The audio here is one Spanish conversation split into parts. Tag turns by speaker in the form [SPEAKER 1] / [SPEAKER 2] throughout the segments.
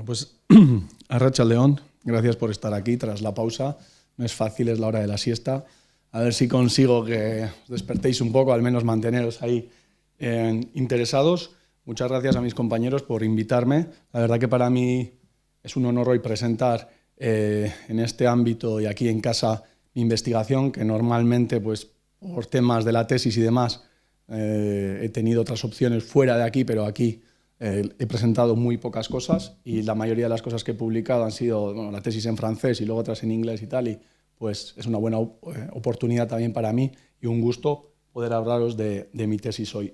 [SPEAKER 1] Pues Arratsaldeon, gracias por estar aquí tras la pausa. No es fácil, es la hora de la siesta. A ver si consigo que os despertéis un poco, al menos manteneros ahí interesados. Muchas gracias a mis compañeros por invitarme. La verdad que para mí es un honor hoy presentar en este ámbito y aquí en casa mi investigación, que normalmente pues, por temas de la tesis y demás he tenido otras opciones fuera de aquí, pero aquí he presentado muy pocas cosas y la mayoría de las cosas que he publicado han sido la tesis en francés y luego otras en inglés y tal, y pues es una buena oportunidad también para mí y un gusto poder hablaros de mi tesis hoy.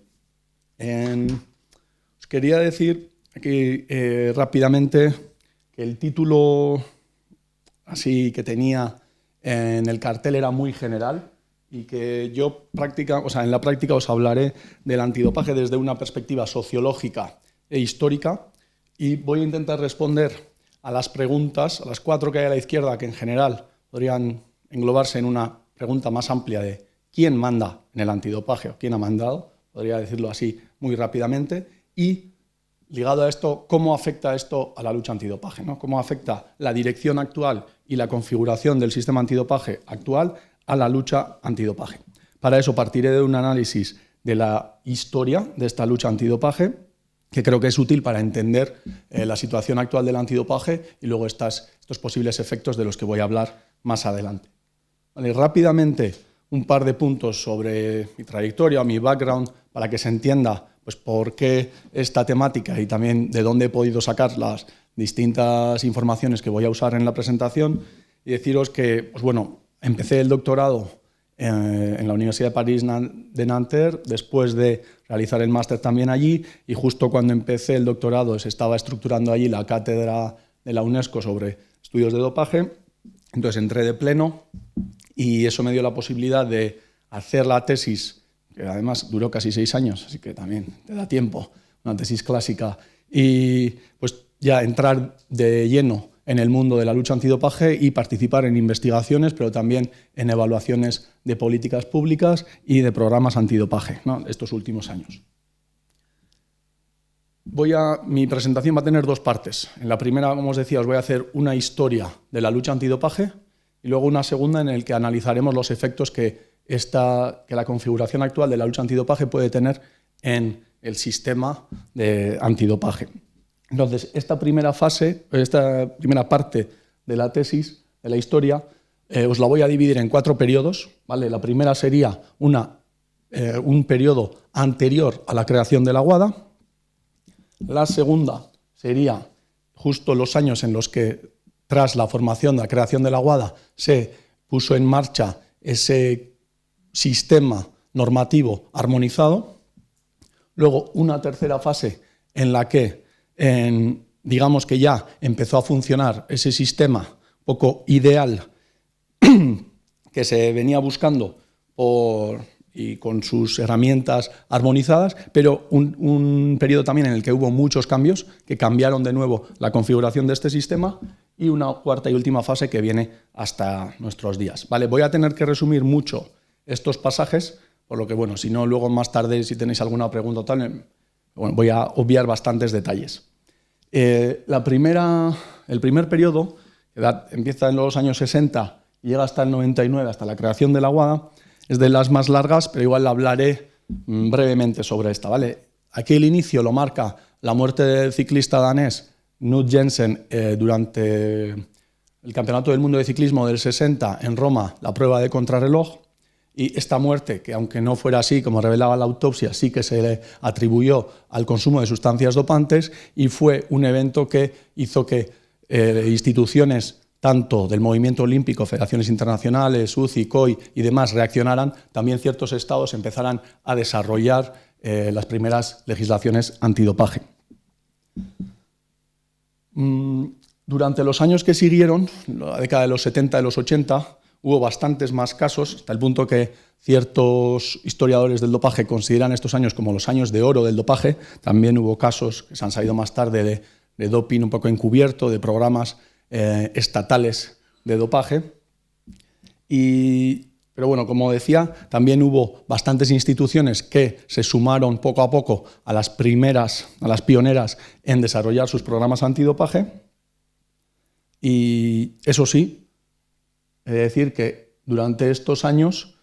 [SPEAKER 1] Os quería decir aquí rápidamente que el título así que tenía en el cartel era muy general y que yo en la práctica os hablaré del antidopaje desde una perspectiva sociológica e histórica, y voy a intentar responder a las preguntas, a las 4 que hay a la izquierda, que en general podrían englobarse en una pregunta más amplia de quién manda en el antidopaje o quién ha mandado, podría decirlo así muy rápidamente, y ligado a esto, cómo afecta esto a la lucha antidopaje, ¿no? Cómo afecta la dirección actual y la configuración del sistema antidopaje actual a la lucha antidopaje. Para eso partiré de un análisis de la historia de esta lucha antidopaje, que creo que es útil para entender la situación actual del antidopaje y luego estos posibles efectos de los que voy a hablar más adelante. Vale, rápidamente, un par de puntos sobre mi trayectoria o mi background para que se entienda pues, por qué esta temática y también de dónde he podido sacar las distintas informaciones que voy a usar en la presentación, y deciros que pues, bueno, empecé el doctorado en la Universidad de París de Nanterre, después de realizar el máster también allí, y justo cuando empecé el doctorado se estaba estructurando allí la cátedra de la UNESCO sobre estudios de dopaje. Entonces entré de pleno y eso me dio la posibilidad de hacer la tesis, que además duró casi 6 años, así que también te da tiempo, una tesis clásica, y pues ya entrar de lleno en el mundo de la lucha antidopaje y participar en investigaciones, pero también en evaluaciones de políticas públicas y de programas antidopaje, ¿no? Estos últimos años. Mi presentación va a tener 2 partes. En la primera, como os decía, os voy a hacer una historia de la lucha antidopaje y luego una segunda en la que analizaremos los efectos que la configuración actual de la lucha antidopaje puede tener en el sistema de antidopaje. Entonces, esta primera parte de la tesis, de la historia, os la voy a dividir en 4 periodos, ¿vale? La primera sería un periodo anterior a la creación de la WADA. La segunda sería justo los años en los que, tras la formación de la creación de la WADA, se puso en marcha ese sistema normativo armonizado. Luego, una tercera fase en la que digamos que ya empezó a funcionar ese sistema poco ideal que se venía buscando y con sus herramientas armonizadas, pero un periodo también en el que hubo muchos cambios que cambiaron de nuevo la configuración de este sistema, y una cuarta y última fase que viene hasta nuestros días. Vale, voy a tener que resumir mucho estos pasajes, por lo que, bueno, si no, luego más tarde, si tenéis alguna pregunta o tal, bueno, voy a obviar bastantes detalles. El primer periodo, que empieza en los años 60 y llega hasta el 99, hasta la creación de la WADA, es de las más largas, pero igual hablaré brevemente sobre esta, ¿vale? Aquí el inicio lo marca la muerte del ciclista danés Knut Jensen durante el Campeonato del Mundo de Ciclismo del 60 en Roma, la prueba de contrarreloj. Y esta muerte, que aunque no fuera así, como revelaba la autopsia, sí que se le atribuyó al consumo de sustancias dopantes, y fue un evento que hizo que instituciones tanto del movimiento olímpico, federaciones internacionales, UCI, COI y demás reaccionaran. También ciertos estados empezaran a desarrollar las primeras legislaciones antidopaje. Durante los años que siguieron, la década de los 70 y los 80, hubo bastantes más casos, hasta el punto que ciertos historiadores del dopaje consideran estos años como los años de oro del dopaje. También hubo casos que se han salido más tarde de doping un poco encubierto, de programas estatales de dopaje. Pero bueno, como decía, también hubo bastantes instituciones que se sumaron poco a poco a las pioneras en desarrollar sus programas antidopaje. Y eso sí, he de decir que durante estos años,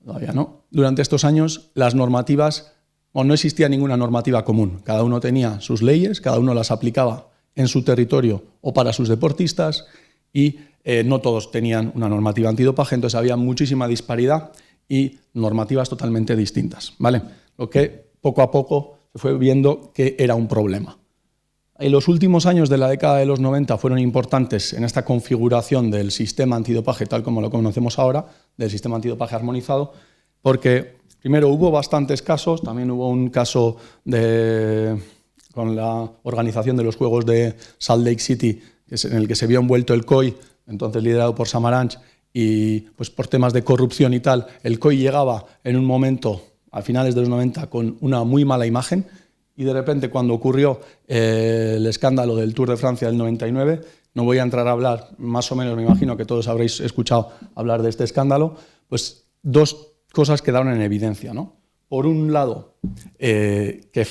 [SPEAKER 1] todavía no, durante estos años las normativas, no existía ninguna normativa común. Cada uno tenía sus leyes, cada uno las aplicaba en su territorio o para sus deportistas y no todos tenían una normativa antidopaje, entonces había muchísima disparidad y normativas totalmente distintas, ¿vale? Lo que poco a poco se fue viendo que era un problema. En los últimos años de la década de los 90 fueron importantes en esta configuración del sistema antidopaje, tal como lo conocemos ahora, del sistema antidopaje armonizado, porque primero hubo bastantes casos, también hubo un caso con la organización de los Juegos de Salt Lake City, en el que se vio envuelto el COI, entonces liderado por Samaranch, y pues por temas de corrupción y tal, el COI llegaba en un momento, a finales de los 90, con una muy mala imagen, y de repente cuando ocurrió el escándalo del Tour de Francia del 99, no voy a entrar a hablar, más o menos me imagino que todos habréis escuchado hablar de este escándalo, pues dos cosas quedaron en evidencia, ¿no? Por un lado, que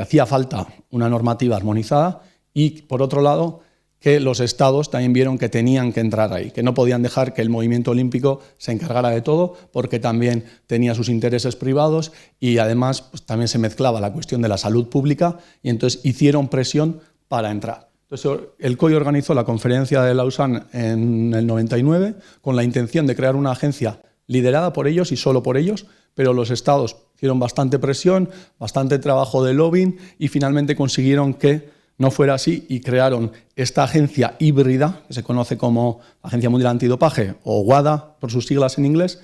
[SPEAKER 1] hacía falta una normativa armonizada, y por otro lado, que los estados también vieron que tenían que entrar ahí, que no podían dejar que el movimiento olímpico se encargara de todo, porque también tenía sus intereses privados y además pues, también se mezclaba la cuestión de la salud pública y entonces hicieron presión para entrar. Entonces el COI organizó la conferencia de Lausanne en el 99 con la intención de crear una agencia liderada por ellos y solo por ellos, pero los estados hicieron bastante presión, bastante trabajo de lobbying y finalmente consiguieron que no fuera así y crearon esta agencia híbrida, que se conoce como Agencia Mundial Antidopaje, o WADA por sus siglas en inglés,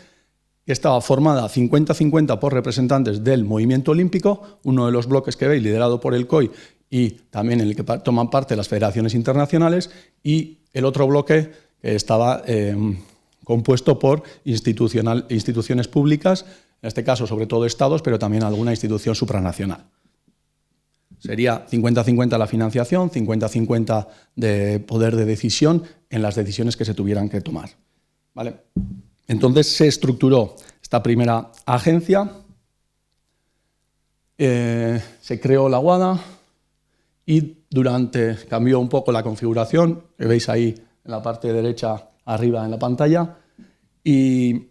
[SPEAKER 1] que estaba formada 50-50 por representantes del movimiento olímpico, uno de los bloques que veis liderado por el COI y también en el que toman parte las federaciones internacionales, y el otro bloque que estaba compuesto por instituciones públicas, en este caso sobre todo estados, pero también alguna institución supranacional. Sería 50-50 la financiación, 50-50 de poder de decisión en las decisiones que se tuvieran que tomar, ¿vale? Entonces se estructuró esta primera agencia, se creó la WADA y cambió un poco la configuración, que veis ahí en la parte derecha arriba en la pantalla, y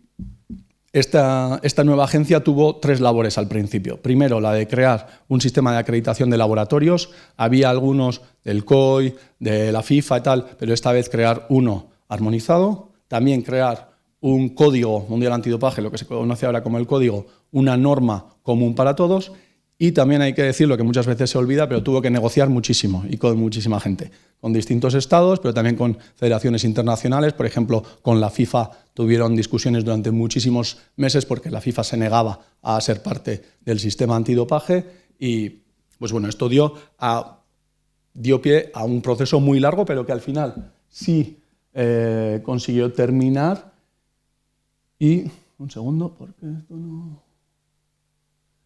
[SPEAKER 1] esta nueva agencia tuvo tres labores al principio. Primero, la de crear un sistema de acreditación de laboratorios. Había algunos del COI, de la FIFA y tal, pero esta vez crear uno armonizado. También crear un código mundial antidopaje, lo que se conoce ahora como el código, una norma común para todos. Y también hay que decirlo, que muchas veces se olvida, pero tuvo que negociar muchísimo y con muchísima gente, con distintos estados, pero también con federaciones internacionales. Por ejemplo, con la FIFA tuvieron discusiones durante muchísimos meses porque la FIFA se negaba a ser parte del sistema antidopaje y pues bueno, esto dio pie a un proceso muy largo, pero que al final sí consiguió terminar. Y un segundo, porque esto no...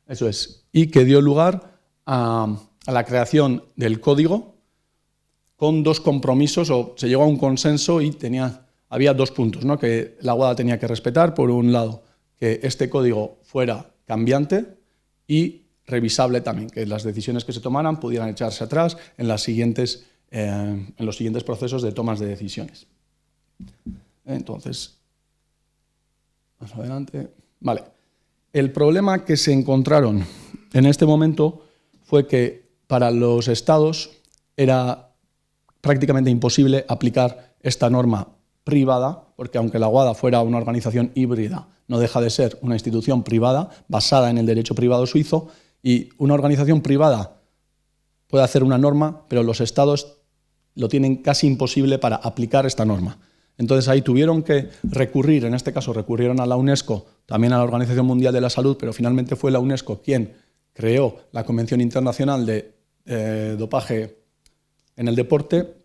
[SPEAKER 1] Eso es, y que dio lugar a la creación del código con dos compromisos, o se llegó a un consenso y había dos puntos, ¿no?, que la WADA tenía que respetar. Por un lado, que este código fuera cambiante y revisable también, que las decisiones que se tomaran pudieran echarse atrás en los siguientes procesos de tomas de decisiones. Entonces, más adelante, vale. El problema que se encontraron en este momento fue que para los estados era prácticamente imposible aplicar esta norma privada, porque aunque la WADA fuera una organización híbrida, no deja de ser una institución privada basada en el derecho privado suizo, y una organización privada puede hacer una norma, pero los estados lo tienen casi imposible para aplicar esta norma. Entonces ahí tuvieron que recurrir, en este caso recurrieron a la UNESCO, también a la Organización Mundial de la Salud, pero finalmente fue la UNESCO quien creó la Convención Internacional de Dopaje en el Deporte,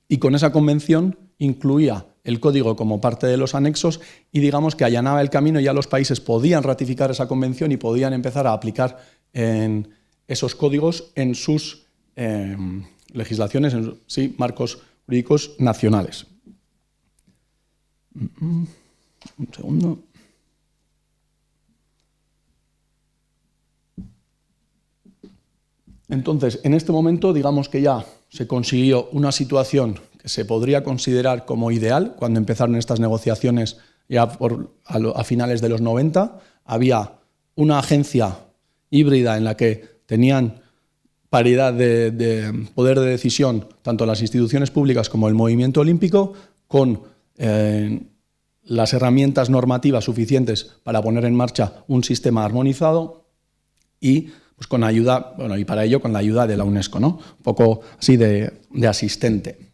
[SPEAKER 1] y con esa convención incluía el código como parte de los anexos y digamos que allanaba el camino. Ya los países podían ratificar esa convención y podían empezar a aplicar esos códigos en sus legislaciones, marcos jurídicos nacionales. Un segundo. Entonces, en este momento, digamos que ya se consiguió una situación que se podría considerar como ideal cuando empezaron estas negociaciones ya a finales de los 90. Había una agencia híbrida en la que tenían paridad de poder de decisión tanto las instituciones públicas como el movimiento olímpico, con las herramientas normativas suficientes para poner en marcha un sistema armonizado y pues con ayuda, bueno, y para ello con la ayuda de la UNESCO, ¿no? Un poco así de asistente.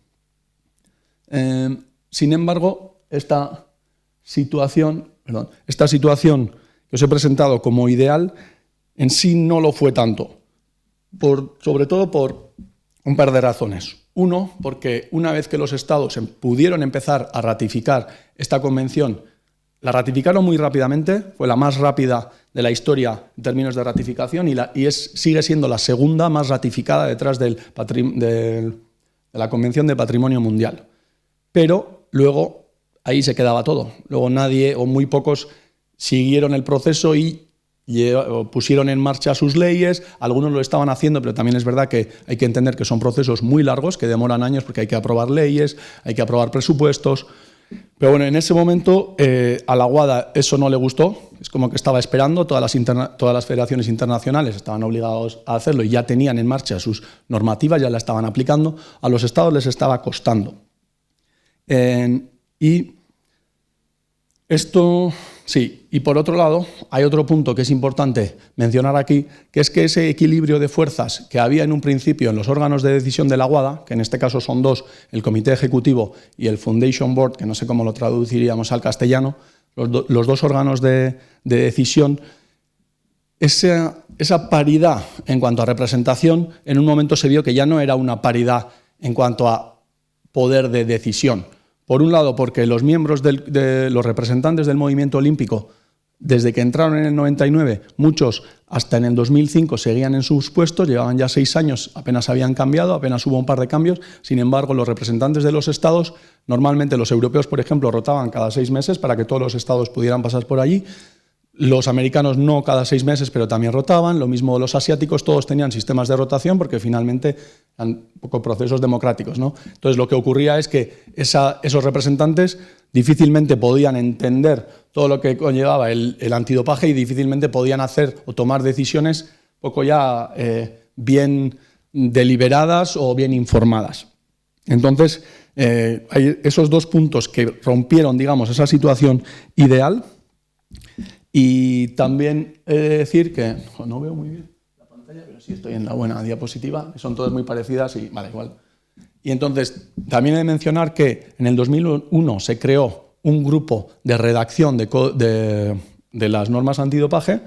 [SPEAKER 1] Sin embargo, esta situación que os he presentado como ideal en sí no lo fue tanto, sobre todo por un par de razones. Uno, porque una vez que los estados pudieron empezar a ratificar esta convención, la ratificaron muy rápidamente, fue la más rápida de la historia en términos de ratificación sigue siendo la segunda más ratificada detrás de la Convención de Patrimonio Mundial. Pero luego ahí se quedaba todo. Luego nadie o muy pocos siguieron el proceso y pusieron en marcha sus leyes. Algunos lo estaban haciendo, pero también es verdad que hay que entender que son procesos muy largos, que demoran años porque hay que aprobar leyes, hay que aprobar presupuestos. Pero bueno, en ese momento a la WADA eso no le gustó, es como que estaba esperando, todas las federaciones internacionales estaban obligados a hacerlo y ya tenían en marcha sus normativas, ya la estaban aplicando, a los estados les estaba costando. Y esto, sí, y por otro lado, hay otro punto que es importante mencionar aquí, que es que ese equilibrio de fuerzas que había en un principio en los órganos de decisión de la WADA, que en este caso son dos, el Comité Ejecutivo y el Foundation Board, que no sé cómo lo traduciríamos al castellano, los dos órganos de decisión, esa paridad en cuanto a representación, en un momento se vio que ya no era una paridad en cuanto a poder de decisión. Por un lado, porque los miembros de los representantes del movimiento olímpico, desde que entraron en el 99, muchos hasta en el 2005 seguían en sus puestos, llevaban ya 6 años, apenas habían cambiado, apenas hubo un par de cambios. Sin embargo, los representantes de los estados, normalmente los europeos, por ejemplo, rotaban cada 6 meses para que todos los estados pudieran pasar por allí. Los americanos no cada 6 meses, pero también rotaban. Lo mismo los asiáticos, todos tenían sistemas de rotación porque finalmente eran un poco procesos democráticos, ¿no? Entonces lo que ocurría es que esos representantes difícilmente podían entender todo lo que conllevaba el antidopaje y difícilmente podían hacer o tomar decisiones poco ya bien deliberadas o bien informadas. Entonces hay esos dos puntos que rompieron, digamos, esa situación ideal. Y también he de decir que no veo muy bien la pantalla, pero sí estoy en la buena diapositiva, son todas muy parecidas y vale, igual. Y entonces también he de mencionar que en el 2001 se creó un grupo de redacción de las normas antidopaje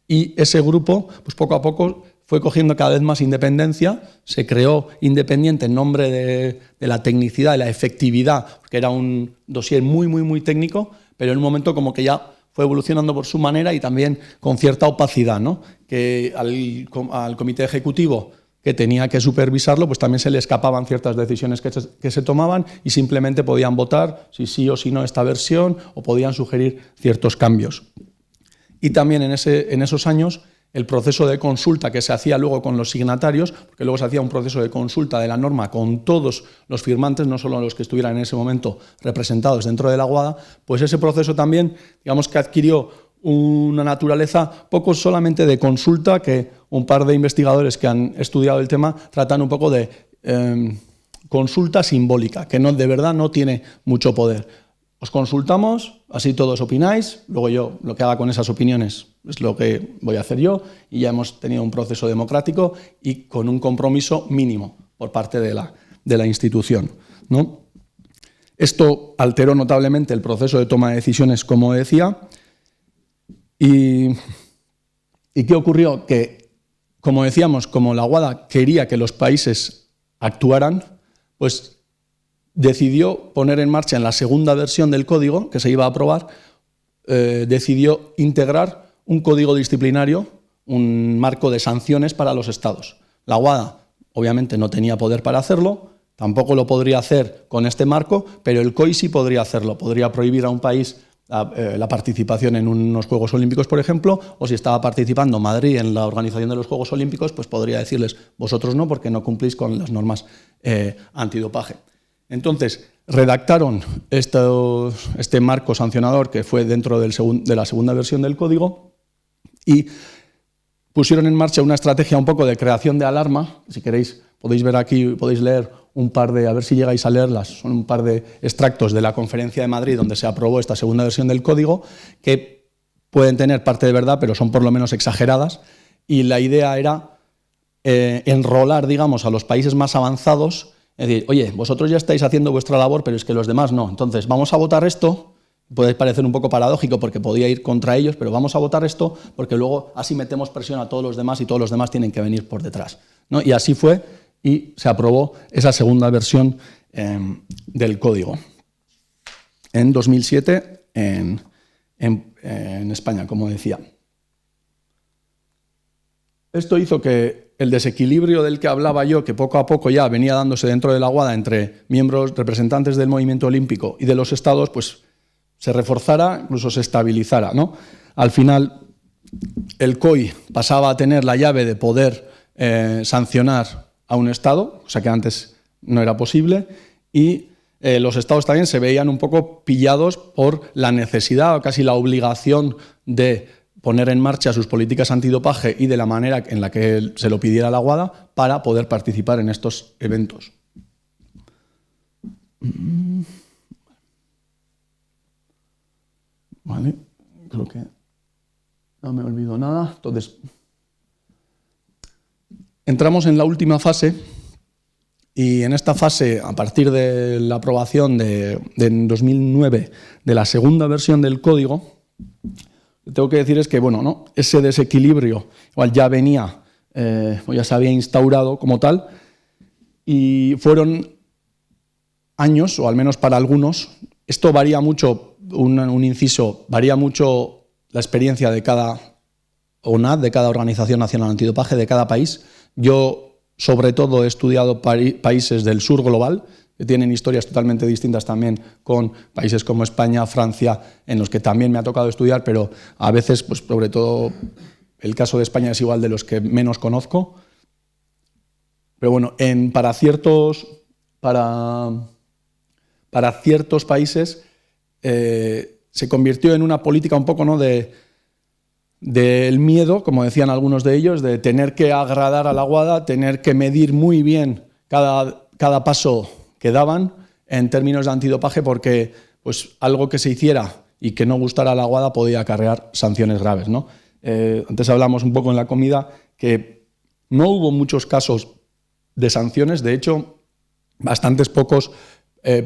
[SPEAKER 1] y ese grupo, pues poco a poco fue cogiendo cada vez más independencia, se creó independiente en nombre de la tecnicidad, de la efectividad, porque era un dossier muy técnico, pero en un momento como que ya fue evolucionando por su manera y también con cierta opacidad, ¿no? Que al comité ejecutivo que tenía que supervisarlo, pues también se le escapaban ciertas decisiones que se tomaban y simplemente podían votar si sí o si no esta versión o podían sugerir ciertos cambios. Y también en esos años el proceso de consulta que se hacía luego con los signatarios, porque luego se hacía un proceso de consulta de la norma con todos los firmantes, no solo los que estuvieran en ese momento representados dentro de la WADA, pues ese proceso también, digamos que adquirió una naturaleza poco solamente de consulta, que un par de investigadores que han estudiado el tema tratan un poco de consulta simbólica, que de verdad no tiene mucho poder. Os consultamos, así todos opináis, luego yo lo que haga con esas opiniones es lo que voy a hacer yo y ya hemos tenido un proceso democrático y con un compromiso mínimo por parte de la institución, ¿no? Esto alteró notablemente el proceso de toma de decisiones, como decía, y ¿qué ocurrió? Que, como decíamos, como la WADA quería que los países actuaran, pues decidió poner en marcha en la segunda versión del código que se iba a aprobar, decidió integrar un código disciplinario, un marco de sanciones para los estados. La WADA obviamente no tenía poder para hacerlo, tampoco lo podría hacer con este marco, pero el COI sí podría hacerlo, podría prohibir a un país la participación en unos Juegos Olímpicos, por ejemplo, o si estaba participando Madrid en la organización de los Juegos Olímpicos, pues podría decirles, vosotros no, porque no cumplís con las normas antidopaje. Entonces, redactaron este marco sancionador que fue dentro de la segunda versión del código y pusieron en marcha una estrategia un poco de creación de alarma. Si queréis, podéis ver aquí, podéis leer un par de, a ver si llegáis a leerlas, son un par de extractos de la Conferencia de Madrid donde se aprobó esta segunda versión del código, que pueden tener parte de verdad, pero son por lo menos exageradas, y la idea era enrolar, digamos, a los países más avanzados, es decir, oye, vosotros ya estáis haciendo vuestra labor, pero es que los demás no, entonces vamos a votar esto. Puede parecer un poco paradójico porque podía ir contra ellos, pero vamos a votar esto porque luego así metemos presión a todos los demás y todos los demás tienen que venir por detrás, ¿no? Y así fue y se aprobó esa segunda versión del código. En 2007 en España, como decía. Esto hizo que el desequilibrio del que hablaba yo, que poco a poco ya venía dándose dentro de la WADA entre miembros, representantes del movimiento olímpico y de los estados, pues se reforzara, incluso se estabilizara, ¿no? Al final, el COI pasaba a tener la llave de poder sancionar a un Estado, cosa que antes no era posible, y los Estados también se veían un poco pillados por la necesidad o casi la obligación de poner en marcha sus políticas antidopaje y de la manera en la que se lo pidiera la WADA para poder participar en estos eventos. Vale, creo que no me olvido nada. Entonces, entramos en la última fase y en esta fase, a partir de la aprobación en 2009 de la segunda versión del código, lo que tengo que decir es que bueno, ¿no? Ese desequilibrio igual ya venía, o ya se había instaurado como tal, y fueron años, o al menos para algunos, esto varía mucho. Un inciso, varía mucho la experiencia de cada ONAD, de cada Organización Nacional Antidopaje, de cada país. Yo, sobre todo, he estudiado países del sur global, que tienen historias totalmente distintas también con países como España, Francia, en los que también me ha tocado estudiar, pero a veces, pues sobre todo, el caso de España es igual de los que menos conozco. Pero bueno, para ciertos países se convirtió en una política un poco, ¿no?, del miedo, como decían algunos de ellos, de tener que agradar a la WADA, tener que medir muy bien cada paso que daban en términos de antidopaje, porque pues, algo que se hiciera y que no gustara a la WADA podía acarrear sanciones graves, ¿no? Antes hablamos un poco en la comida que no hubo muchos casos de sanciones, de hecho, bastantes pocos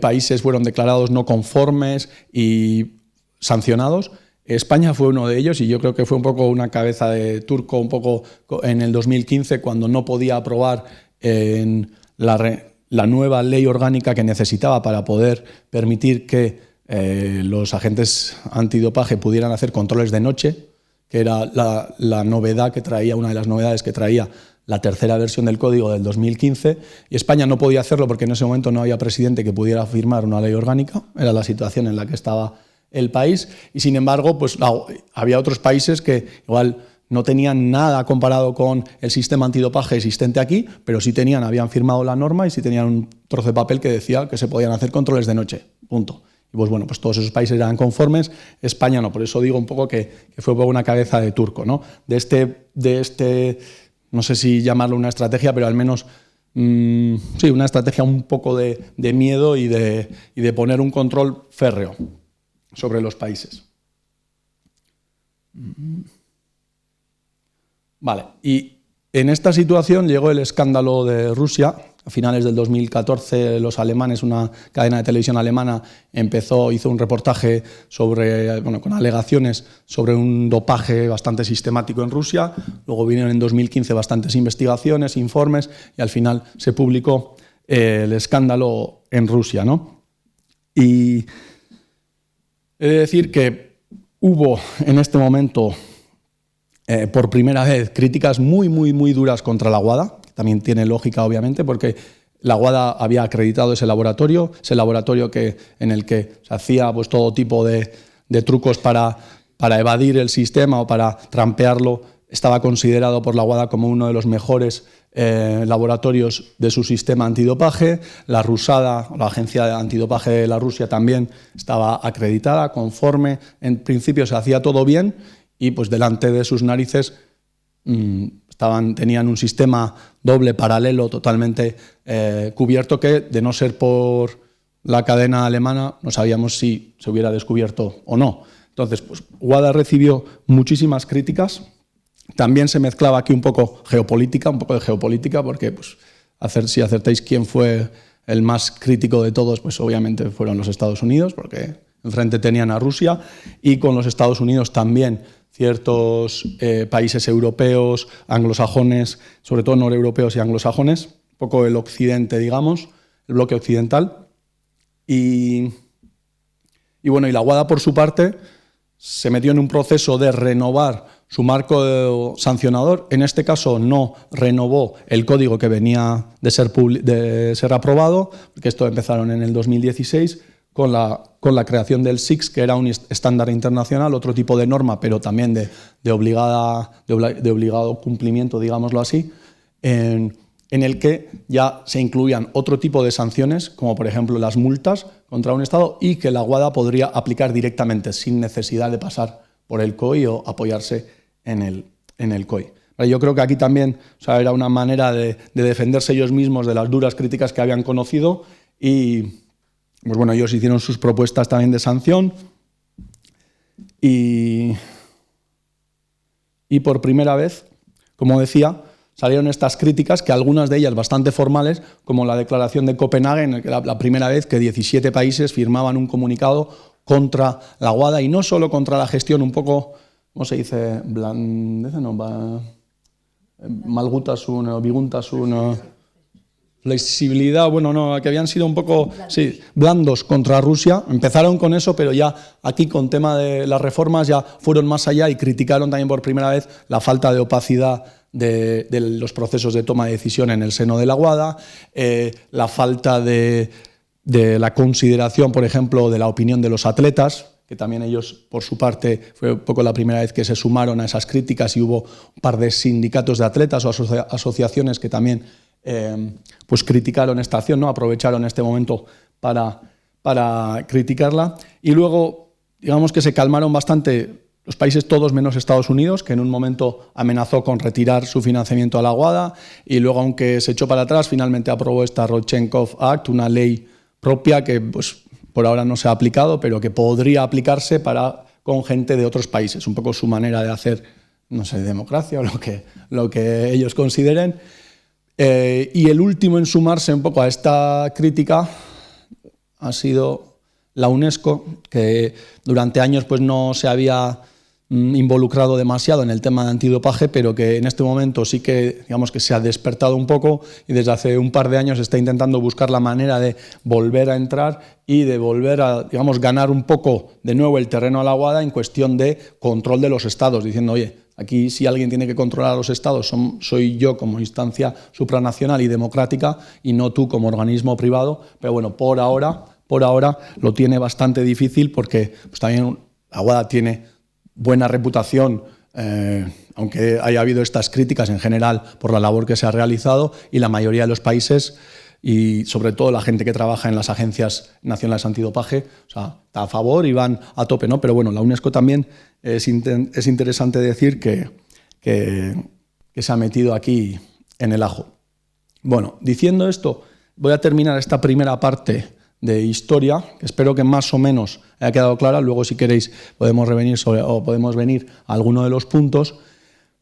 [SPEAKER 1] países fueron declarados no conformes y sancionados. España fue uno de ellos y yo creo que fue un poco una cabeza de turco un poco en el 2015 cuando no podía aprobar la nueva ley orgánica que necesitaba para poder permitir que los agentes antidopaje pudieran hacer controles de noche, que era la novedad que traía, una de las novedades que traía la tercera versión del código del 2015, y España no podía hacerlo porque en ese momento no había presidente que pudiera firmar una ley orgánica, era la situación en la que estaba el país, y sin embargo pues, había otros países que igual no tenían nada comparado con el sistema antidopaje existente aquí, pero sí habían firmado la norma y sí tenían un trozo de papel que decía que se podían hacer controles de noche, punto. Y pues bueno, pues todos esos países eran conformes, España no, por eso digo un poco que fue un poco una cabeza de turco, ¿no? De este no sé si llamarlo una estrategia, pero al menos sí, una estrategia un poco de miedo y de poner un control férreo sobre los países. Vale, y en esta situación llegó el escándalo de Rusia. A finales del 2014 los alemanes, una cadena de televisión alemana, hizo un reportaje con alegaciones sobre un dopaje bastante sistemático en Rusia. Luego vinieron en 2015 bastantes investigaciones, informes, y al final se publicó el escándalo en Rusia, ¿no? Y he de decir que hubo en este momento, por primera vez, críticas muy, muy, muy duras contra la WADA. También tiene lógica, obviamente, porque la WADA había acreditado ese laboratorio en el que se hacía pues, todo tipo de trucos para evadir el sistema o para trampearlo estaba considerado por la WADA como uno de los mejores laboratorios de su sistema antidopaje. La RUSADA, la agencia antidopaje de la Rusia, también estaba acreditada, conforme. En principio se hacía todo bien y pues delante de sus narices tenían un sistema doble, paralelo, totalmente cubierto, que, de no ser por la cadena alemana, no sabíamos si se hubiera descubierto o no. Entonces, pues, WADA recibió muchísimas críticas. También se mezclaba aquí un poco de geopolítica, porque pues, si acertáis quién fue el más crítico de todos, pues obviamente fueron los Estados Unidos, porque enfrente tenían a Rusia, y con los Estados Unidos también ciertos países europeos, anglosajones, sobre todo noreuropeos y anglosajones, un poco el occidente, digamos, el bloque occidental. Y bueno, y la WADA, por su parte, se metió en un proceso de renovar su marco sancionador. En este caso no renovó el código que venía de ser aprobado, porque esto empezaron en el 2016, con la creación del SIX, que era un estándar internacional, otro tipo de norma, pero también de obligado cumplimiento, digámoslo así, en el que ya se incluían otro tipo de sanciones, como por ejemplo las multas contra un Estado, y que la WADA podría aplicar directamente, sin necesidad de pasar por el COI o apoyarse en el COI. Yo creo que aquí también, o sea, era una manera de defenderse ellos mismos de las duras críticas que habían conocido, y pues bueno, ellos hicieron sus propuestas también de sanción, y por primera vez, como decía, salieron estas críticas, que algunas de ellas bastante formales, como la Declaración de Copenhague, en la que era la primera vez que 17 países firmaban un comunicado contra la WADA, y no solo contra la gestión un poco, ¿cómo se dice? Malgutasun o biguntasun, flexibilidad, bueno, no, que habían sido un poco blandos contra Rusia. Empezaron con eso, pero ya aquí con tema de las reformas ya fueron más allá y criticaron también por primera vez la falta de opacidad de los procesos de toma de decisión en el seno de la WADA, la falta de la consideración, por ejemplo, de la opinión de los atletas, que también ellos, por su parte, fue un poco la primera vez que se sumaron a esas críticas, y hubo un par de sindicatos de atletas o asociaciones que también pues criticaron esta acción, ¿no? Aprovecharon este momento para criticarla. Y luego, digamos que se calmaron bastante los países todos menos Estados Unidos, que en un momento amenazó con retirar su financiamiento a la WADA, y luego, aunque se echó para atrás, finalmente aprobó esta Rodchenkov Act, una ley propia que pues, por ahora no se ha aplicado, pero que podría aplicarse con gente de otros países, un poco su manera de hacer, no sé, democracia o lo que ellos consideren. Y el último en sumarse un poco a esta crítica ha sido la UNESCO, que durante años pues, no se había involucrado demasiado en el tema de antidopaje, pero que en este momento sí que, digamos, que se ha despertado un poco, y desde hace un par de años está intentando buscar la manera de volver a entrar y de volver a, digamos, ganar un poco de nuevo el terreno a la WADA en cuestión de control de los estados, diciendo, oye, aquí si alguien tiene que controlar a los estados soy yo como instancia supranacional y democrática, y no tú como organismo privado. Pero bueno, por ahora lo tiene bastante difícil, porque pues, también la WADA tiene buena reputación, aunque haya habido estas críticas en general por la labor que se ha realizado, y la mayoría de los países, y sobre todo la gente que trabaja en las agencias nacionales antidopaje, o sea, está a favor y van a tope, ¿no? Pero bueno, la UNESCO también es interesante decir que se ha metido aquí en el ajo. Bueno, diciendo esto, voy a terminar esta primera parte de historia, que espero que más o menos haya quedado clara. Luego, si queréis, podemos venir a alguno de los puntos,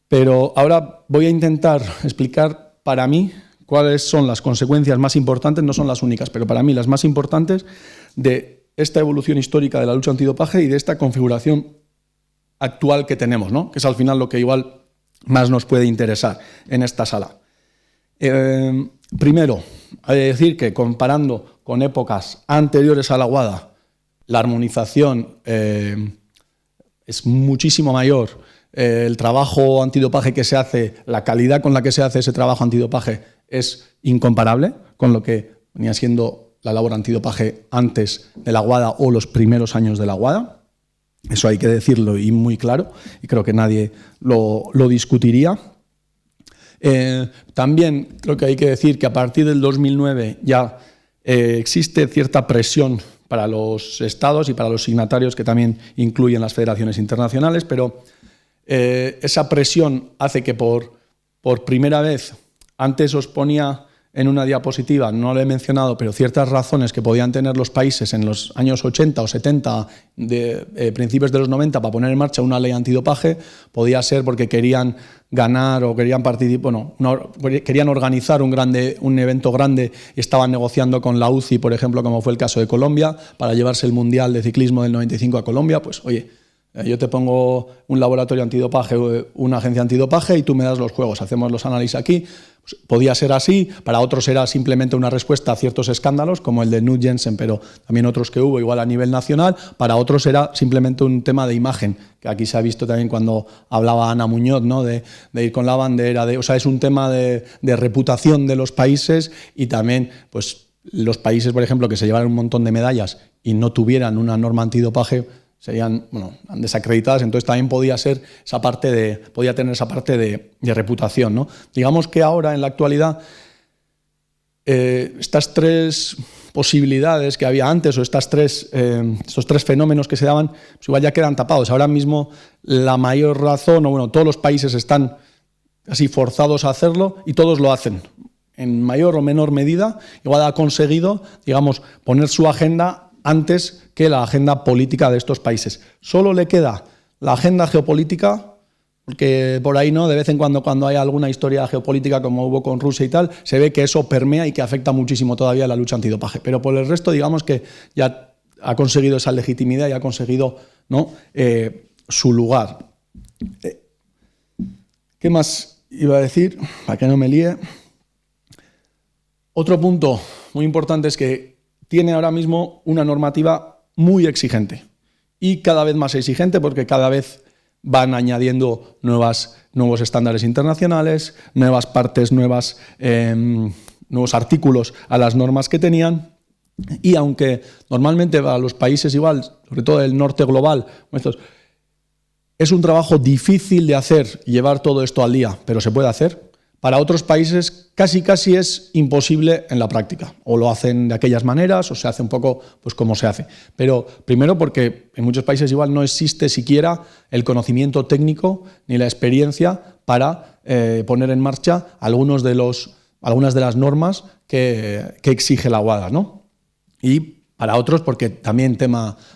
[SPEAKER 1] pero ahora voy a intentar explicar para mí cuáles son las consecuencias más importantes, no son las únicas, pero para mí las más importantes de esta evolución histórica de la lucha antidopaje y de esta configuración actual que tenemos, ¿no? Que es al final lo que igual más nos puede interesar en esta sala. Primero, hay que decir que comparando con épocas anteriores a la WADA, la armonización es muchísimo mayor. El trabajo antidopaje que se hace, la calidad con la que se hace ese trabajo antidopaje es incomparable con lo que venía siendo la labor antidopaje antes de la WADA o los primeros años de la WADA. Eso hay que decirlo y muy claro, y creo que nadie lo discutiría. También creo que hay que decir que a partir del 2009 ya existe cierta presión para los estados y para los signatarios, que también incluyen las federaciones internacionales, pero esa presión hace que por primera vez, antes os ponía en una diapositiva, no lo he mencionado, pero ciertas razones que podían tener los países en los años 80 o 70, principios de los 90, para poner en marcha una ley antidopaje, podía ser porque querían ganar o querían participar, bueno, querían organizar un evento grande y estaban negociando con la UCI, por ejemplo, como fue el caso de Colombia, para llevarse el Mundial de Ciclismo del 95 a Colombia. Pues oye, yo te pongo un laboratorio antidopaje, una agencia antidopaje, y tú me das los juegos, hacemos los análisis aquí. Pues podía ser así, para otros era simplemente una respuesta a ciertos escándalos, como el de Knut Jensen, pero también otros que hubo igual a nivel nacional. Para otros era simplemente un tema de imagen, que aquí se ha visto también cuando hablaba Ana Muñoz, ¿no? de ir con la bandera, o sea, es un tema de reputación de los países, y también pues los países, por ejemplo, que se llevaran un montón de medallas y no tuvieran una norma antidopaje, serían desacreditadas. Entonces también podía tener esa parte de reputación, ¿no? Digamos que ahora, en la actualidad, estas tres posibilidades que había antes, o estos tres fenómenos que se daban, pues igual ya quedan tapados. Ahora mismo la mayor razón, todos los países están así forzados a hacerlo, y todos lo hacen en mayor o menor medida. Igual ha conseguido, digamos, poner su agenda antes que la agenda política de estos países. Solo le queda la agenda geopolítica, porque por ahí, ¿no?, de vez en cuando hay alguna historia geopolítica, como hubo con Rusia y tal, se ve que eso permea y que afecta muchísimo todavía a la lucha antidopaje. Pero por el resto, digamos que ya ha conseguido esa legitimidad y ha conseguido, ¿no?, su lugar. ¿Qué más iba a decir? Para que no me líe. Otro punto muy importante es que tiene ahora mismo una normativa muy exigente, y cada vez más exigente, porque cada vez van añadiendo nuevos estándares internacionales, nuevas partes, nuevos artículos a las normas que tenían. Y aunque normalmente a los países igual, sobre todo el norte global, es un trabajo difícil de hacer, llevar todo esto al día, pero se puede hacer. Para otros países casi es imposible en la práctica. O lo hacen de aquellas maneras, o se hace un poco pues como se hace. Pero primero porque en muchos países igual no existe siquiera el conocimiento técnico ni la experiencia para poner en marcha algunas de las normas que exige la WADA, ¿no? Y para otros porque también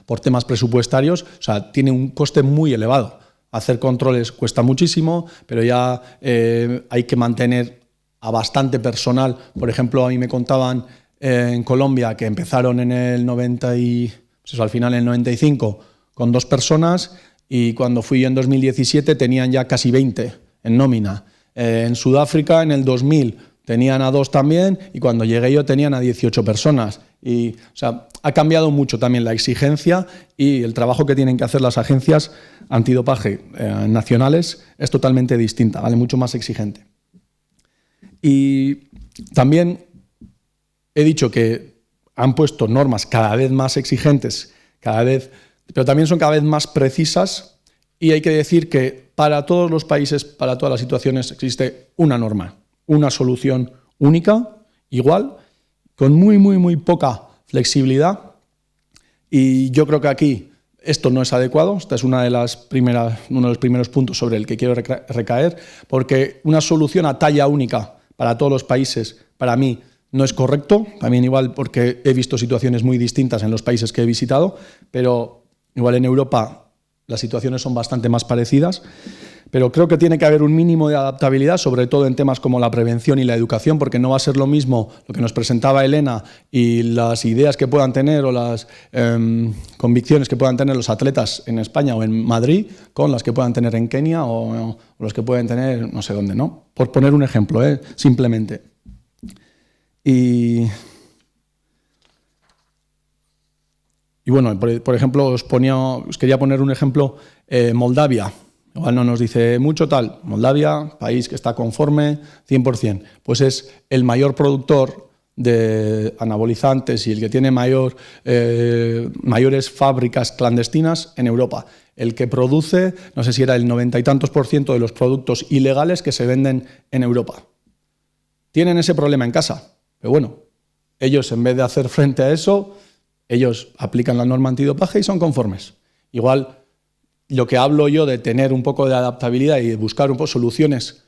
[SPEAKER 1] por temas presupuestarios, o sea, tiene un coste muy elevado. Hacer controles cuesta muchísimo, pero ya hay que mantener a bastante personal. Por ejemplo, a mí me contaban en Colombia que empezaron en el 90 al final en el 95 con 2 personas, y cuando fui en 2017 tenían ya casi 20 en nómina. En Sudáfrica en el 2000 tenían a 2 también, y cuando llegué yo tenían a 18 personas. Y, o sea, ha cambiado mucho también la exigencia, y el trabajo que tienen que hacer las agencias antidopaje nacionales es totalmente distinta, ¿vale? Mucho más exigente. Y también he dicho que han puesto normas cada vez más exigentes, pero también son cada vez más precisas, y hay que decir que para todos los países, para todas las situaciones, existe una norma, una solución única, igual, con muy poca flexibilidad. Y yo creo que aquí esto no es adecuado. Esta es uno de los primeros puntos sobre el que quiero recaer, porque una solución a talla única para todos los países, para mí, no es correcto. También igual porque he visto situaciones muy distintas en los países que he visitado, pero igual en Europa las situaciones son bastante más parecidas. Pero creo que tiene que haber un mínimo de adaptabilidad, sobre todo en temas como la prevención y la educación, porque no va a ser lo mismo lo que nos presentaba Elena y las ideas que puedan tener o las convicciones que puedan tener los atletas en España o en Madrid con las que puedan tener en Kenia o los que pueden tener no sé dónde, ¿no? Por poner un ejemplo, simplemente. Y bueno, por ejemplo, os quería poner un ejemplo, Moldavia. Igual no nos dice mucho Moldavia, país que está conforme 100%, pues es el mayor productor de anabolizantes y el que tiene mayores fábricas clandestinas en Europa. El que produce, no sé si era el 90 y tantos % de los productos ilegales que se venden en Europa. Tienen ese problema en casa, pero bueno, ellos en vez de hacer frente a eso, ellos aplican la norma antidopaje y son conformes. Igual, lo que hablo yo de tener un poco de adaptabilidad y de buscar un poco soluciones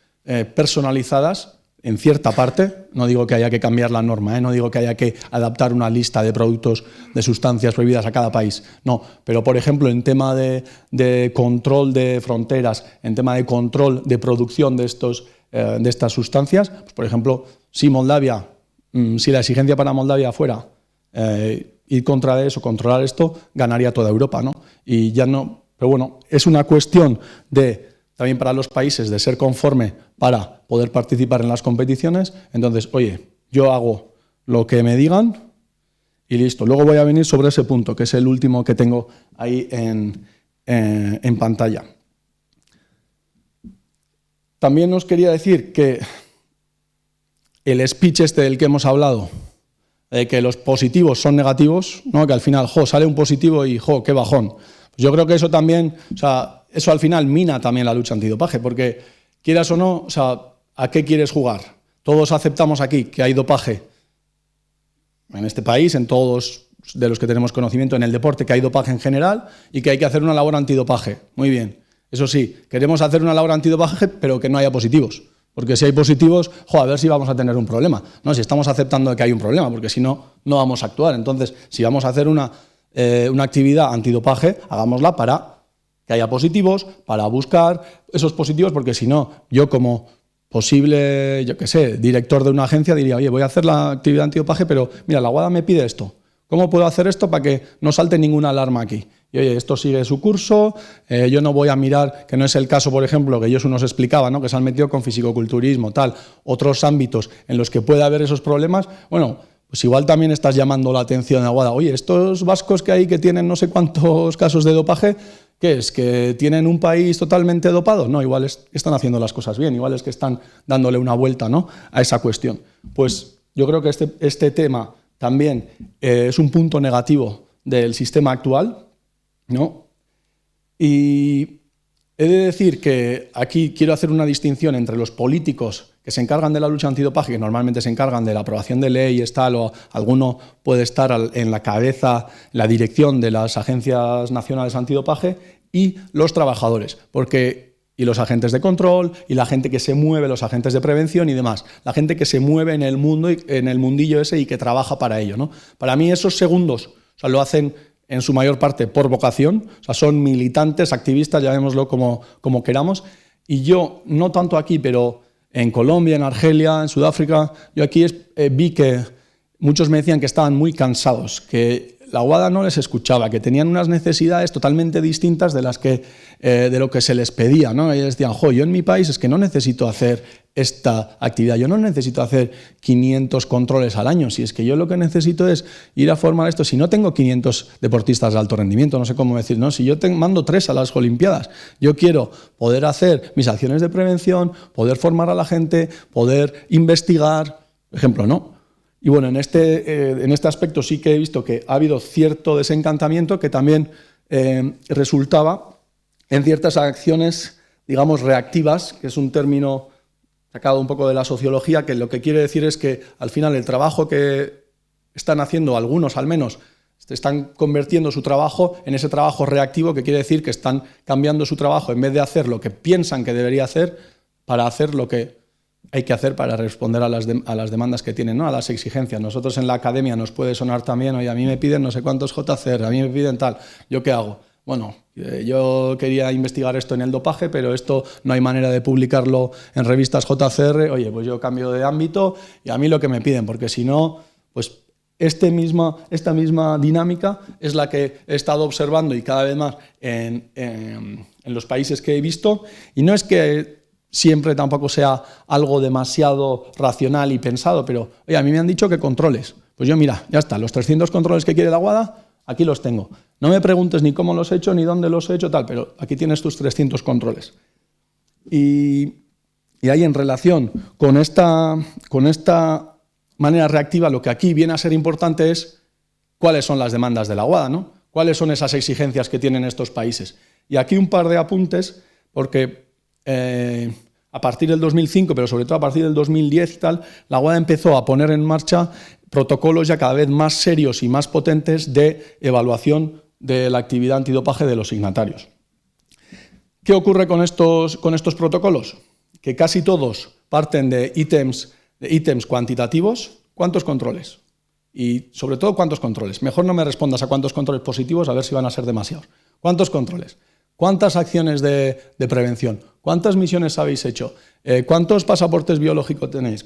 [SPEAKER 1] personalizadas, en cierta parte, no digo que haya que cambiar la norma, no digo que haya que adaptar una lista de productos, de sustancias prohibidas a cada país, no, pero por ejemplo en tema de control de fronteras, en tema de control de producción de estas sustancias, pues por ejemplo, si la exigencia para Moldavia fuera ir contra eso, controlar esto, ganaría toda Europa, ¿no? Y ya no, pero bueno, es una cuestión también para los países de ser conforme para poder participar en las competiciones. Entonces, oye, yo hago lo que me digan y listo. Luego voy a venir sobre ese punto, que es el último que tengo ahí en pantalla. También os quería decir que el speech del que hemos hablado, de que los positivos son negativos, ¿no? Que al final, sale un positivo y, qué bajón. Pues yo creo que eso también, eso al final mina también la lucha antidopaje, porque quieras o no, ¿a qué quieres jugar? Todos aceptamos aquí que hay dopaje en este país, en todos de los que tenemos conocimiento en el deporte, que hay dopaje en general y que hay que hacer una labor antidopaje. Muy bien. Eso sí, queremos hacer una labor antidopaje, pero que no haya positivos. Porque si hay positivos, a ver si vamos a tener un problema. No, si estamos aceptando que hay un problema, porque si no, no vamos a actuar. Entonces, si vamos a hacer una actividad antidopaje, hagámosla para que haya positivos, para buscar esos positivos, porque si no, yo como posible, director de una agencia diría, oye, voy a hacer la actividad antidopaje, pero mira, la WADA me pide esto. ¿Cómo puedo hacer esto para que no salte ninguna alarma aquí? Y oye, esto sigue su curso, yo no voy a mirar, que no es el caso, por ejemplo, que ellos nos explicaban, ¿no? Que se han metido con fisicoculturismo, otros ámbitos en los que puede haber esos problemas. Bueno, pues igual también estás llamando la atención a WADA. Oye, estos vascos que hay que tienen no sé cuántos casos de dopaje, ¿qué es? ¿Que tienen un país totalmente dopado? No, igual están haciendo las cosas bien, igual es que están dándole una vuelta, ¿no? A esa cuestión. Pues yo creo que este tema también es un punto negativo del sistema actual, ¿no? Y he de decir que aquí quiero hacer una distinción entre los políticos que se encargan de la lucha antidopaje, que normalmente se encargan de la aprobación de leyes, o alguno puede estar en la cabeza, la dirección de las agencias nacionales antidopaje, y los trabajadores, y los agentes de control, y la gente que se mueve, los agentes de prevención y demás, la gente que se mueve en el mundo, en el mundillo ese y que trabaja para ello, ¿no? Para mí esos segundos, lo hacen en su mayor parte por vocación, son militantes, activistas, llamémoslo como queramos, y yo, no tanto aquí, pero en Colombia, en Argelia, en Sudáfrica, yo aquí vi que muchos me decían que estaban muy cansados, que la WADA no les escuchaba, que tenían unas necesidades totalmente distintas de lo que se les pedía, ¿no? Ellos decían, yo en mi país es que no necesito hacer esta actividad, yo no necesito hacer 500 controles al año, si es que yo lo que necesito es ir a formar esto, si no tengo 500 deportistas de alto rendimiento, no sé cómo decir, ¿no? Si yo mando 3 a las Olimpiadas, yo quiero poder hacer mis acciones de prevención, poder formar a la gente, poder investigar, por ejemplo, ¿no? Y bueno, en este aspecto sí que he visto que ha habido cierto desencantamiento que también resultaba en ciertas acciones, digamos, reactivas, que es un término sacado un poco de la sociología, que lo que quiere decir es que al final el trabajo que están haciendo, algunos al menos, están convirtiendo su trabajo en ese trabajo reactivo, que quiere decir que están cambiando su trabajo en vez de hacer lo que piensan que debería hacer para hacer lo que hay que hacer para responder a las demandas que tienen, ¿no? A las exigencias. Nosotros en la academia nos puede sonar también, oye, a mí me piden no sé cuántos JCR, a mí me piden tal, ¿yo qué hago? Bueno, yo quería investigar esto en el dopaje, pero esto no hay manera de publicarlo en revistas JCR, oye, pues yo cambio de ámbito y a mí lo que me piden, porque si no, pues esta misma dinámica es la que he estado observando y cada vez más en los países que he visto, y no es que siempre tampoco sea algo demasiado racional y pensado, pero oye, a mí me han dicho que controles. Pues yo, mira, ya está, los 300 controles que quiere la WADA, aquí los tengo. No me preguntes ni cómo los he hecho, ni dónde los he hecho, tal, pero aquí tienes tus 300 controles. Y ahí en relación con esta manera reactiva, lo que aquí viene a ser importante es cuáles son las demandas de la WADA, ¿no? Cuáles son esas exigencias que tienen estos países. Y aquí un par de apuntes, porque a partir del 2005, pero sobre todo a partir del 2010 y tal, la WADA empezó a poner en marcha protocolos ya cada vez más serios y más potentes de evaluación de la actividad antidopaje de los signatarios. ¿Qué ocurre con estos protocolos? Que casi todos parten de ítems cuantitativos. ¿Cuántos controles? Y sobre todo, ¿cuántos controles? Mejor no me respondas a cuántos controles positivos, a ver si van a ser demasiados. ¿Cuántos controles? ¿Cuántas acciones de prevención? ¿Cuántas misiones habéis hecho? ¿Cuántos pasaportes biológicos tenéis?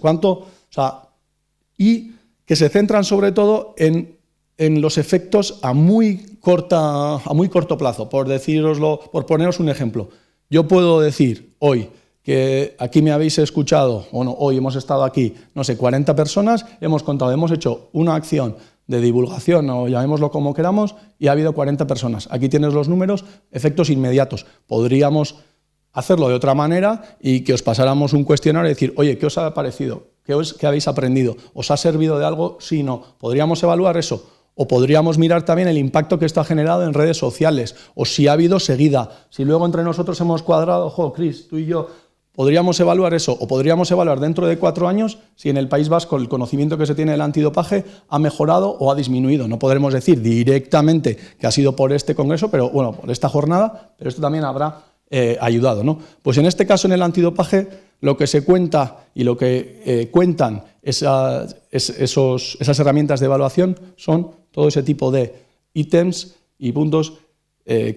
[SPEAKER 1] Y que se centran sobre todo en los efectos a muy corto plazo. Por poneros un ejemplo. Yo puedo decir hoy que aquí me habéis escuchado, bueno, hoy hemos estado aquí, no sé, 40 personas, hemos hecho una acción de divulgación, o llamémoslo como queramos, y ha habido 40 personas. Aquí tienes los números, efectos inmediatos. Podríamos hacerlo de otra manera y que os pasáramos un cuestionario y decir, oye, ¿qué os ha parecido? ¿Qué habéis aprendido? ¿Os ha servido de algo? Sí, no. ¿Podríamos evaluar eso? O podríamos mirar también el impacto que esto ha generado en redes sociales, o si ha habido seguida. Si luego entre nosotros hemos cuadrado, Cris, tú y yo, podríamos evaluar eso, o podríamos evaluar dentro de 4 años si en el País Vasco el conocimiento que se tiene del antidopaje ha mejorado o ha disminuido. No podremos decir directamente que ha sido por este congreso, pero bueno, por esta jornada, pero esto también habrá ayudado, ¿no? Pues en este caso, en el antidopaje, lo que se cuenta y lo que cuentan esas herramientas de evaluación son todo ese tipo de ítems y puntos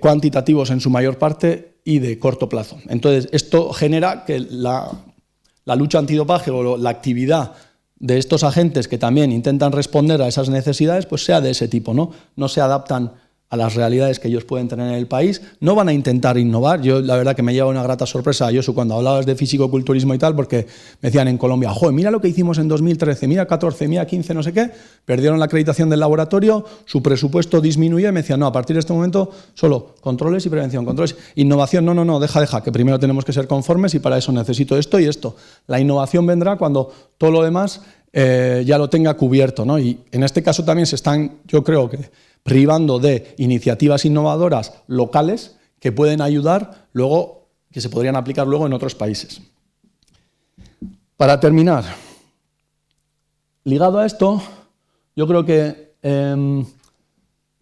[SPEAKER 1] cuantitativos en su mayor parte y de corto plazo. Entonces, esto genera que la lucha antidopaje o la actividad de estos agentes que también intentan responder a esas necesidades, pues sea de ese tipo, ¿no? No se adaptan a las realidades que ellos pueden tener en el país, no van a intentar innovar. Yo la verdad que me lleva una grata sorpresa, Josu, cuando hablabas de físico-culturismo y tal, porque me decían en Colombia, joder, mira lo que hicimos en 2013, mira 14, mira 15, no sé qué, perdieron la acreditación del laboratorio, su presupuesto disminuyó y me decían, no, a partir de este momento solo controles y prevención, controles, innovación, no, deja, que primero tenemos que ser conformes y para eso necesito esto y esto. La innovación vendrá cuando todo lo demás ya lo tenga cubierto, ¿no? Y en este caso también se están, yo creo que, privando de iniciativas innovadoras locales que pueden ayudar luego, que se podrían aplicar luego en otros países. Para terminar, ligado a esto, yo creo que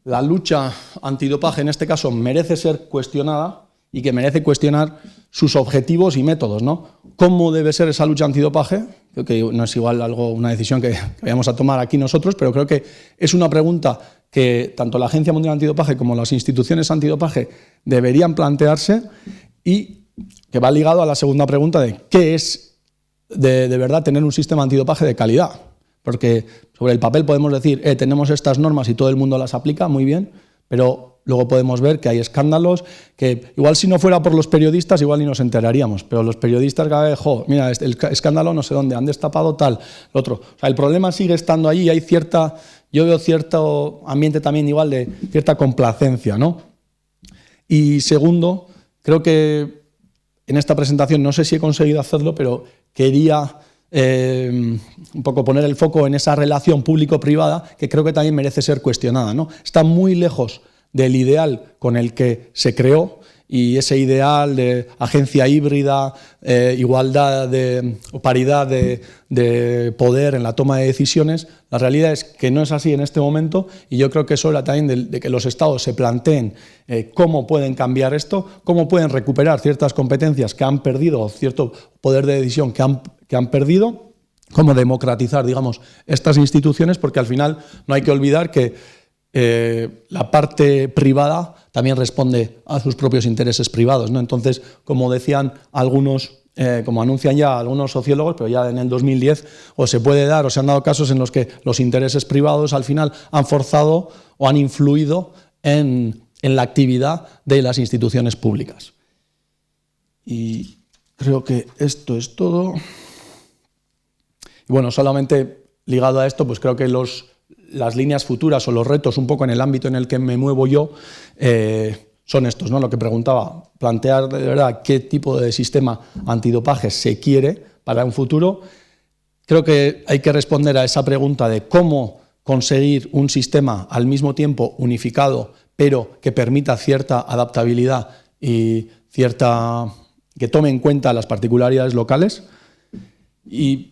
[SPEAKER 1] la lucha antidopaje en este caso merece ser cuestionada y que merece cuestionar sus objetivos y métodos, ¿no? ¿Cómo debe ser esa lucha antidopaje? Creo que no es igual una decisión que vayamos a tomar aquí nosotros, pero creo que es una pregunta que tanto la Agencia Mundial Antidopaje como las instituciones antidopaje deberían plantearse y que va ligado a la segunda pregunta de qué es de verdad tener un sistema antidopaje de calidad. Porque sobre el papel podemos decir, tenemos estas normas y todo el mundo las aplica, muy bien, pero luego podemos ver que hay escándalos, que igual si no fuera por los periodistas igual ni nos enteraríamos, pero los periodistas cada vez, mira, el escándalo no sé dónde, han destapado tal, lo otro. O sea, el problema sigue estando allí y hay yo veo cierto ambiente también igual de cierta complacencia, ¿no? Y segundo, creo que en esta presentación, no sé si he conseguido hacerlo, pero quería un poco poner el foco en esa relación público-privada que creo que también merece ser cuestionada, ¿no? Está muy lejos del ideal con el que se creó y ese ideal de agencia híbrida, igualdad o paridad de poder en la toma de decisiones. La realidad es que no es así en este momento y yo creo que es hora también de que los Estados se planteen cómo pueden cambiar esto, cómo pueden recuperar ciertas competencias que han perdido, cierto poder de decisión que han perdido, cómo democratizar, digamos, estas instituciones, porque al final no hay que olvidar que la parte privada también responde a sus propios intereses privados, ¿no? Entonces, como decían algunos, como anuncian ya algunos sociólogos, pero ya en el 2010, o se puede dar o se han dado casos en los que los intereses privados al final han forzado o han influido en la actividad de las instituciones públicas. Y creo que esto es todo. Y bueno, solamente ligado a esto, pues creo que las líneas futuras o los retos un poco en el ámbito en el que me muevo yo son estos, ¿no? Lo que preguntaba, plantear de verdad qué tipo de sistema antidopaje se quiere para un futuro creo que hay que responder a esa pregunta de cómo conseguir un sistema al mismo tiempo unificado, pero que permita cierta adaptabilidad y que tome en cuenta las particularidades locales, y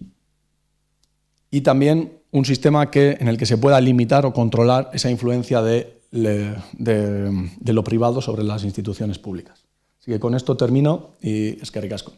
[SPEAKER 1] también un sistema en el que se pueda limitar o controlar esa influencia de lo privado sobre las instituciones públicas. Así que con esto termino y eskerrik asko.